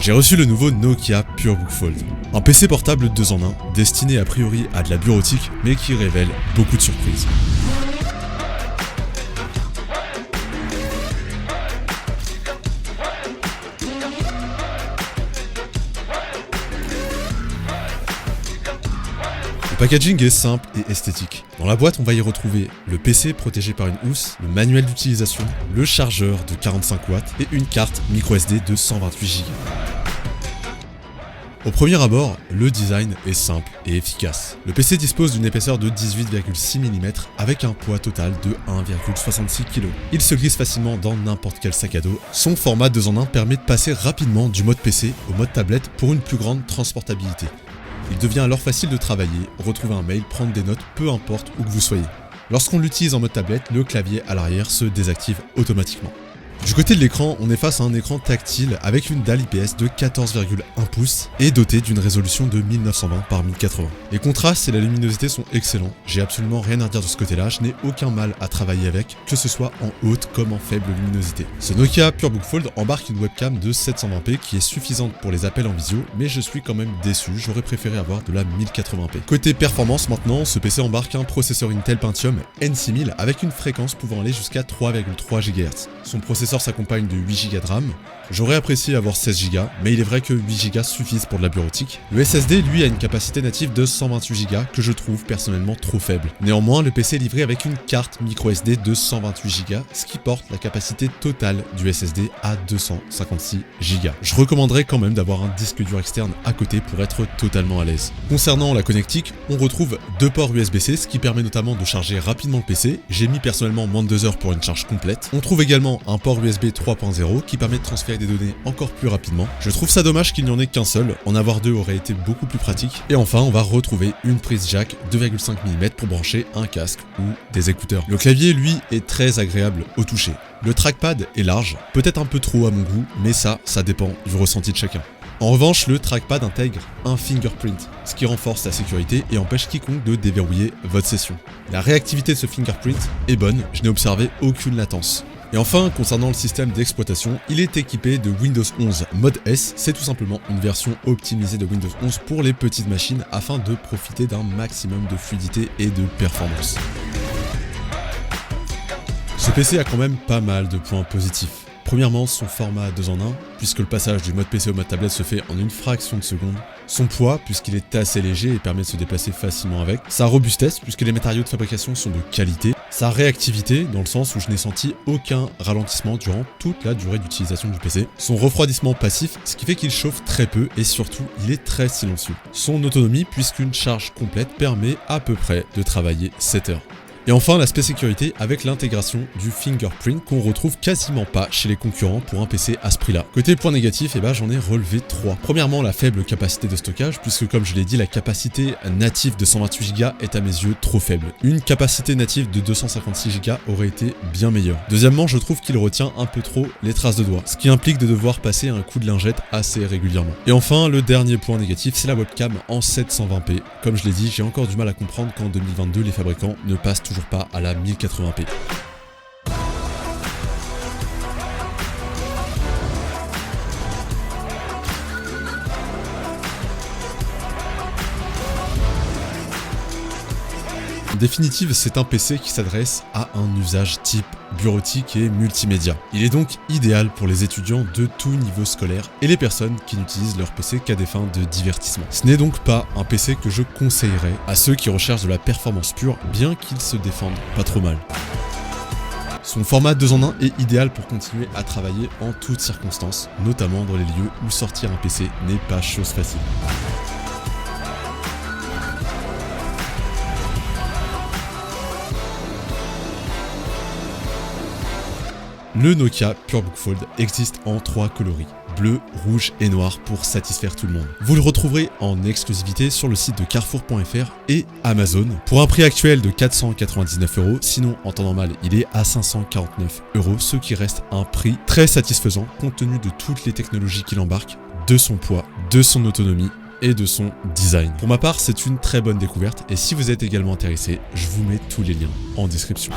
J'ai reçu le nouveau Nokia PureBook Fold, un PC portable 2 en 1, destiné a priori à de la bureautique, mais qui révèle beaucoup de surprises. Le packaging est simple et esthétique. Dans la boîte, on va y retrouver le PC protégé par une housse, le manuel d'utilisation, le chargeur de 45 watts et une carte microSD de 128 Go. Au premier abord, le design est simple et efficace. Le PC dispose d'une épaisseur de 18,6 mm avec un poids total de 1,66 kg. Il se glisse facilement dans n'importe quel sac à dos. Son format 2 en 1 permet de passer rapidement du mode PC au mode tablette pour une plus grande transportabilité. Il devient alors facile de travailler, retrouver un mail, prendre des notes, peu importe où que vous soyez. Lorsqu'on l'utilise en mode tablette, le clavier à l'arrière se désactive automatiquement. Du côté de l'écran, on est face à un écran tactile avec une dalle IPS de 14,1 pouces et doté d'une résolution de 1920 par 1080. Les contrastes et la luminosité sont excellents, j'ai absolument rien à dire de ce côté-là, je n'ai aucun mal à travailler avec, que ce soit en haute comme en faible luminosité. Ce Nokia PureBook Fold embarque une webcam de 720p qui est suffisante pour les appels en visio, mais je suis quand même déçu, j'aurais préféré avoir de la 1080p. Côté performance maintenant, ce PC embarque un processeur Intel Pentium N6000 avec une fréquence pouvant aller jusqu'à 3,3 GHz. Son processeur s'accompagne de 8 Go de RAM. J'aurais apprécié avoir 16 Go, mais il est vrai que 8 Go suffisent pour de la bureautique. Le SSD, lui, a une capacité native de 128 Go que je trouve personnellement trop faible. Néanmoins, le PC est livré avec une carte microSD de 128 Go, ce qui porte la capacité totale du SSD à 256 Go. Je recommanderais quand même d'avoir un disque dur externe à côté pour être totalement à l'aise. Concernant la connectique, on retrouve 2 ports USB-C, ce qui permet notamment de charger rapidement le PC. J'ai mis personnellement moins de 2 heures pour une charge complète. On trouve également un port USB 3.0 qui permet de transférer des données encore plus rapidement. Je trouve ça dommage qu'il n'y en ait qu'un seul, en avoir 2 aurait été beaucoup plus pratique. Et enfin, on va retrouver une prise jack 2,5 mm pour brancher un casque ou des écouteurs. Le clavier, lui, est très agréable au toucher. Le trackpad est large, peut-être un peu trop à mon goût, mais ça dépend du ressenti de chacun. En revanche, le trackpad intègre un fingerprint, ce qui renforce la sécurité et empêche quiconque de déverrouiller votre session. La réactivité de ce fingerprint est bonne, je n'ai observé aucune latence. Et enfin, concernant le système d'exploitation, il est équipé de Windows 11 Mode S, c'est tout simplement une version optimisée de Windows 11 pour les petites machines afin de profiter d'un maximum de fluidité et de performance. Ce PC a quand même pas mal de points positifs. Premièrement, son format 2 en 1, puisque le passage du mode PC au mode tablette se fait en une fraction de seconde. Son poids, puisqu'il est assez léger et permet de se déplacer facilement avec. Sa robustesse, puisque les matériaux de fabrication sont de qualité. Sa réactivité, dans le sens où je n'ai senti aucun ralentissement durant toute la durée d'utilisation du PC. Son refroidissement passif, ce qui fait qu'il chauffe très peu et surtout, il est très silencieux. Son autonomie, puisqu'une charge complète permet à peu près de travailler 7 heures. Et enfin, l'aspect sécurité avec l'intégration du fingerprint qu'on retrouve quasiment pas chez les concurrents pour un PC à ce prix-là. Côté point négatif, j'en ai relevé 3. Premièrement, la faible capacité de stockage, puisque comme je l'ai dit, la capacité native de 128 Go est à mes yeux trop faible. Une capacité native de 256 Go aurait été bien meilleure. Deuxièmement, je trouve qu'il retient un peu trop les traces de doigts, ce qui implique de devoir passer un coup de lingette assez régulièrement. Et enfin, le dernier point négatif, c'est la webcam en 720p. Comme je l'ai dit, j'ai encore du mal à comprendre qu'en 2022, les fabricants ne passent toujours pas à la 1080p. En définitive, c'est un PC qui s'adresse à un usage type bureautique et multimédia. Il est donc idéal pour les étudiants de tout niveau scolaire et les personnes qui n'utilisent leur PC qu'à des fins de divertissement. Ce n'est donc pas un PC que je conseillerais à ceux qui recherchent de la performance pure, bien qu'ils se défendent pas trop mal. Son format 2 en 1 est idéal pour continuer à travailler en toutes circonstances, notamment dans les lieux où sortir un PC n'est pas chose facile. Le Nokia PureBook Fold existe en 3 coloris, bleu, rouge et noir pour satisfaire tout le monde. Vous le retrouverez en exclusivité sur le site de Carrefour.fr et Amazon pour un prix actuel de 499 €, sinon en temps normal il est à 549 €, ce qui reste un prix très satisfaisant compte tenu de toutes les technologies qu'il embarque, de son poids, de son autonomie et de son design. Pour ma part, c'est une très bonne découverte et si vous êtes également intéressé, je vous mets tous les liens en description.